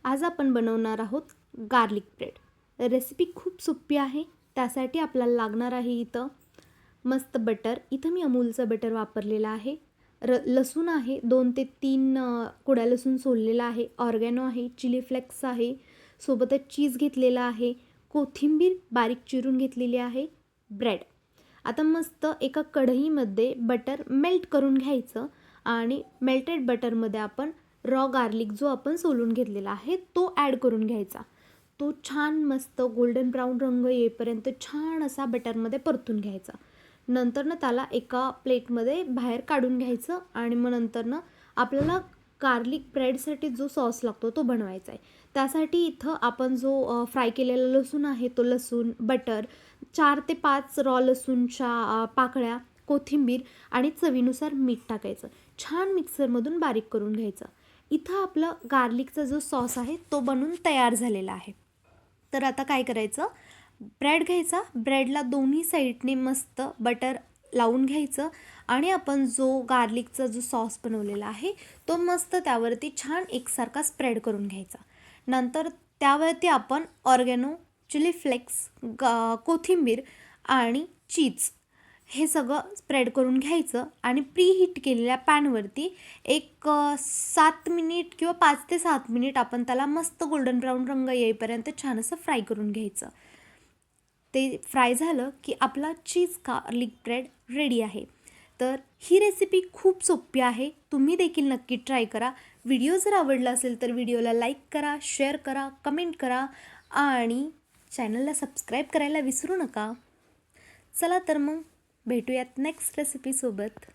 आज आपण बनवणार आहोत गार्लिक ब्रेड। रेसिपी खूप सोपी आहे। त्यासाठी आपल्याला लागणार आहे इथं मस्त बटर। इथं मी अमूलचं बटर वापरलेलं आहे। लसूण आहे, 2 ते 3 कुड्या लसूण सोललेला आहे। ऑर्गॅनो आहे, चिली फ्लेक्स आहे, सोबतच चीज घेतलेला आहे, कोथिंबीर बारीक चिरून घेतलेली आहे, ब्रेड। आता मस्त एका कढईमध्ये बटर मेल्ट करून घ्यायचं आणि मेल्टेड बटरमध्ये आपण रॉ गार्लिक जो आपण सोलून घेतलेला आहे तो ॲड करून घ्यायचा। तो छान मस्त गोल्डन ब्राऊन रंग येईपर्यंत छान असा बटरमध्ये परतून घ्यायचा। नंतरनं त्याला एका प्लेटमध्ये बाहेर काढून घ्यायचं आणि मग नंतरनं आपल्याला गार्लिक ब्रेडसाठी जो सॉस लागतो तो बनवायचा आहे। त्यासाठी इथं आपण जो फ्राय केलेला लसूण आहे तो लसूण, बटर, 4 ते 5 रॉ लसूणच्या पाकळ्या, कोथिंबीर आणि चवीनुसार मीठ टाकायचं। छान मिक्सरमधून बारीक करून घ्यायचं। इथं आपलं गार्लिकचा जो सॉस आहे तो बनून तयार झालेला आहे। तर आता काय करायचं, ब्रेड घ्यायचा, ब्रेडला दोन्ही साईडने मस्त बटर लावून घ्यायचं आणि आपण जो गार्लिकचा जो सॉस बनवलेला आहे तो मस्त त्यावरती छान एकसारखा स्प्रेड करून घ्यायचा। नंतर त्यावरती आपण ऑर्गॅनो, चिली फ्लेक्स, कोथिंबीर आणि चीज हे सगळं स्प्रेड करून घ्यायचं आणि प्रीहीट केलेल्या पॅनवरती एक 7 मिनिट किंवा 5 ते 7 मिनिट आपण त्याला मस्त गोल्डन ब्राऊन रंग येईपर्यंत छान असं फ्राय करून घ्यायचं। ते फ्राय झालं की आपला चीज गार्लिक ब्रेड रेडी आहे। तर ही रेसिपी खूप सोपी आहे, तुम्ही देखील नक्की ट्राय करा। व्हिडिओ जर आवडला असेल तर व्हिडिओला लाईक करा, शेअर करा, कमेंट करा आणि चॅनलला सबस्क्राईब करायला विसरू नका। चला तर मग भेटूयात नेक्स्ट रेसिपीसोबत।